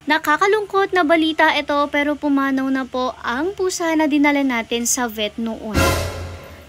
Nakakalungkot na balita ito pero pumanaw na po ang pusa na dinala natin sa vet noon.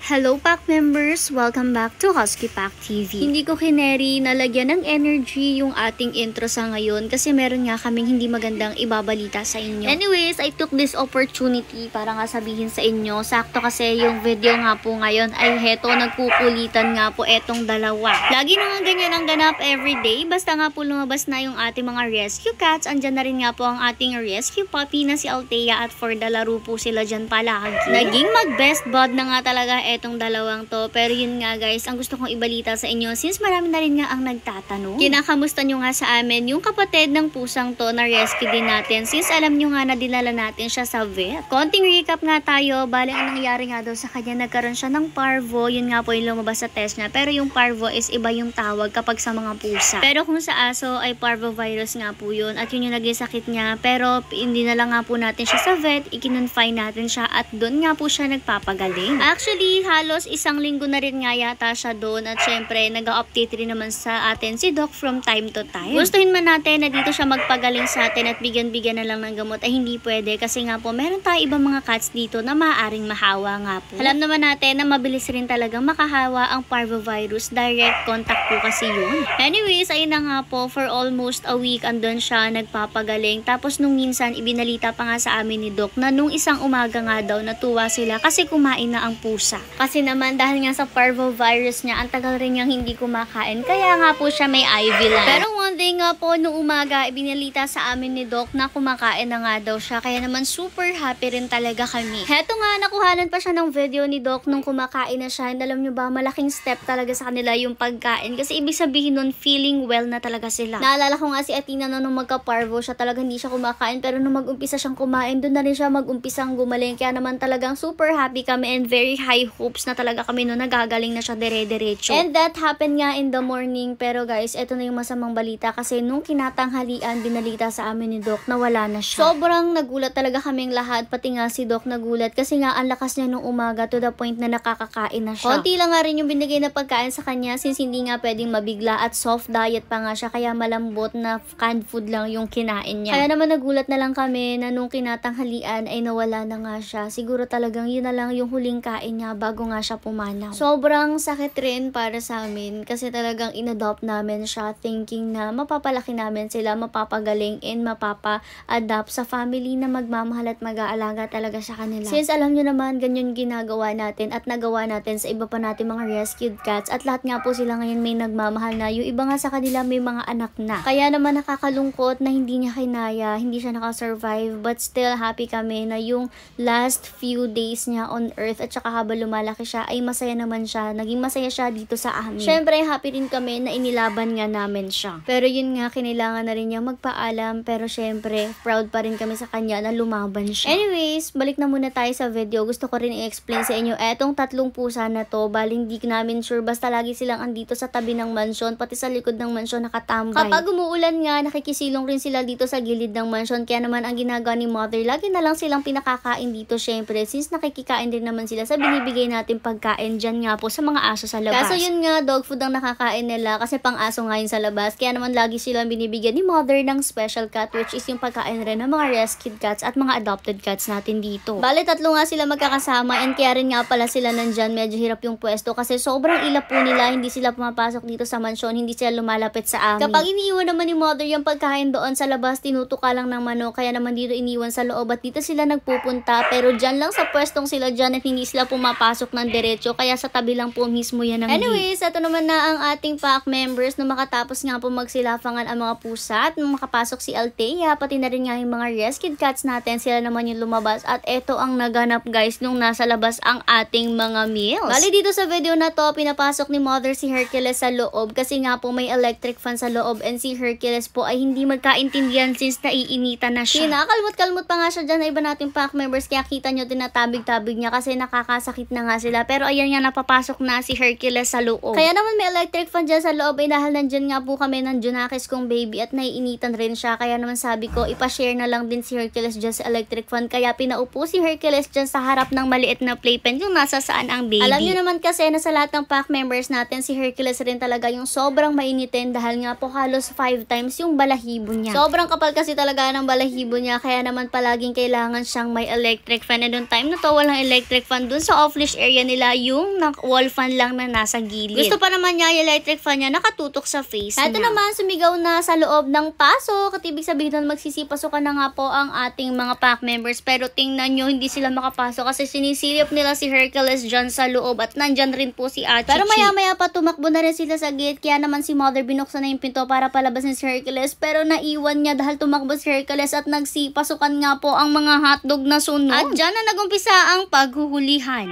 Hello Pack members! Welcome back to Husky Pack TV. Hindi ko kineri na lagyan ng energy yung ating intro sa ngayon kasi meron nga kaming hindi magandang ibabalita sa inyo. Anyways, I took this opportunity para nga sabihin sa inyo. Sakto kasi yung video nga po ngayon ay heto, nagkukulitan nga po etong dalawa. Lagi na nga ganyan ang ganap everyday. Basta nga po lumabas na yung ating mga rescue cats. Andyan na rin nga po ang ating rescue puppy na si Althea at for the laro po sila dyan palagi. Naging mag-best bud na nga talaga etong dalawang to. Pero yun nga guys, ang gusto kong ibalita sa inyo since marami na rin nga ang nagtatanong. Kinakamusta nyo nga sa amin yung kapatid ng pusang to na rescue din natin since alam nyo nga na dinala natin siya sa vet. Konting recap nga tayo. Bale ang nangyari nga daw sa kanya, nagkaroon siya ng parvo. Yun nga po yung lumabas sa test niya. Pero yung parvo is iba yung tawag kapag sa mga pusa. Pero kung sa aso ay parvovirus nga po yun at yun yung naging sakit niya. Pero hindi na lang nga po natin siya sa vet. Ikinonfine natin siya at doon nga po siya nagpapagaling. Actually, halos isang linggo na rin nga yata siya doon at syempre nag-update rin naman sa atin si Doc from time to time. Gustuhin man natin na dito siya magpagaling sa atin at bigyan-bigyan na lang ng gamot ay hindi pwede kasi nga po meron tayo ibang mga cats dito na maaaring mahawa nga po. Alam naman natin na mabilis rin talagang makahawa ang parvovirus, direct contact po kasi yun. Anyways, ayun na nga po, for almost a week andun siya nagpapagaling. Tapos nung minsan ibinalita pa nga sa amin ni Doc na nung isang umaga nga daw natuwa sila kasi kumain na ang pusa. Kasi naman dahil nga sa parvovirus niya, ang tagal rin niyang hindi kumakain. Kaya nga po siya may IV line. Pero one day nga po, nung umaga, ibinalita sa amin ni Doc na kumakain na nga daw siya. Kaya naman super happy rin talaga kami. Heto nga, nakuhanan pa siya ng video ni Doc nung kumakain na siya. And alam nyo ba, malaking step talaga sa kanila yung pagkain. Kasi ibig sabihin nun, feeling well na talaga sila. Naalala ko nga si Athena nung magka-parvo siya, talaga hindi siya kumakain. Pero nung mag-umpisa siyang kumain, doon na rin siya mag-umpisang gumaling. Kaya naman talagang super happy kami and very high hopes na talaga kami no nagagaling na siya dire-diretso. And that happened nga in the morning. Pero guys, eto na yung masamang balita kasi nung kinatanghalian, binalita sa amin ni Doc na wala na siya. Sobrang nagulat talaga kaming lahat, pati nga si Doc nagulat kasi nga ang lakas niya nung umaga to the point na nakakakain na siya. Konti lang nga rin yung binigay na pagkain sa kanya since hindi nga pwedeng mabigla at soft diet pa nga siya kaya malambot na canned food lang yung kinain niya. Kaya naman nagulat na lang kami na nung kinatanghalian ay nawala na nga siya. Siguro talagang yun na lang yung huling kain niya bago nga siya pumanaw. Sobrang sakit rin para sa amin kasi talagang inadopt namin siya thinking na mapapalaki namin sila, mapapagaling and mapapa-adapt sa family na magmamahal at mag-aalaga talaga sa kanila. Since alam nyo naman, ganyan ginagawa natin at nagawa natin sa iba pa natin mga rescued cats at lahat nga po sila ngayon may nagmamahal na. Yung iba nga sa kanila may mga anak na. Kaya naman nakakalungkot na hindi niya kinaya, hindi siya nakasurvive but still happy kami na yung last few days niya on earth at saka habang lumalaki siya ay masaya naman siya. Naging masaya siya dito sa amin. Syempre, happy rin kami na inilaban nga namin siya. Pero yun nga, kinailangan na rin niya magpaalam. Pero syempre, proud pa rin kami sa kanya na lumaban siya. Anyways, balik na muna tayo sa video. Gusto ko rin i-explain sa inyo. Etong tatlong pusa na to, bali hindi namin sure. Basta lagi silang andito sa tabi ng mansyon, pati sa likod ng mansyon nakatambay. Kapag umuulan nga, nakikisilong rin sila dito sa gilid ng mansyon. Kaya naman ang ginagawa ni Mother, lagi na lang silang pinakakain dito syempre. Since nakikikain din naman sila sa binibigay natin pagkain dyan nga po sa mga aso sa labas. Kaso yun nga, dog food ang nakakain nila kasi pang aso nga yun sa labas. Kaya naman lagi silang binibigyan ni Mother ng special cat which is yung pagkain rin ng mga rescued cats at mga adopted cats natin dito. Bale, tatlo nga sila magkakasama and kaya rin nga pala sila nandyan. Medyo hirap yung pwesto kasi sobrang ilap po nila. Hindi sila pumapasok dito sa mansyon. Hindi sila lumalapit sa amin. Kapag iniiwan naman ni Mother yung pagkain doon sa labas, tinutuka lang ng manok. Kaya naman dito iniwan sa loob at dito sila nagpupunta. Pero dyan lang sa pwestong sila dyan at hindi sila pumapasok ng diretso. Kaya sa tabi lang po mismo yan ang anyways, ito naman na ang ating pack members na makatapos nga po magsilafangan ang mga pusa at nung makapasok si Althea, pati na rin nga yung mga rescued cats natin, sila naman yung lumabas at ito ang naganap guys nung nasa labas ang ating mga meals. Bali dito sa video na to, pinapasok ni Mother si Hercules sa loob kasi nga po may electric fan sa loob and si Hercules po ay hindi magkaintindihan since naiinitan na siya. Kalmot-kalmot pa nga siya dyan na iba nating pack members kaya kita nyo din na tabig-tabig niya kasi nakakasakit na nga na nga sila. Pero ayan nga, napapasok na si Hercules sa loob. Kaya naman may electric fan dyan sa loob ay dahil nandyan nga po kami ng Junakis kong baby at naiinitan rin siya. Kaya naman sabi ko, ipashare na lang din si Hercules dyan sa electric fan. Kaya pinaupo si Hercules dyan sa harap ng maliit na playpen yung nasa saan ang baby. Alam niyo naman kasi na sa lahat ng pack members natin, si Hercules rin talaga yung sobrang mainitin dahil nga po halos 5 times yung balahibo niya. Sobrang kapal kasi talaga ng balahibo niya, kaya naman palaging kailangan siyang may electric fan. And noong time na to, walang electric fan dun sa off-leash area nila, yung wall fan lang na nasa gilid. Gusto pa naman niya yung electric fan niya nakatutok sa face niya. Ito naman, sumigaw na sa loob ng pasok. At ibig sabihin nun, magsisipasukan na nga po ang ating mga pack members. Pero tingnan nyo, hindi sila makapasok kasi sinisilip nila si Hercules dyan sa loob at nandyan rin po si Achichi. Pero maya-maya pa tumakbo na rin sila sa gate, kaya naman si Mother binuksan na yung pinto para palabasin si Hercules. Pero naiwan niya dahil tumakbo si Hercules at nagsipasukan nga po ang mga hotdog na sunog. At dyan na nagumpisa ang paghuhulihan.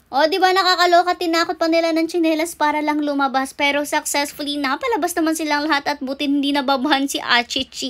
O, diba nakakaloka, tinakot pa nila ng tsinelas para lang lumabas. Pero successfully napalabas naman silang lahat at buti hindi nababahan si Achichi.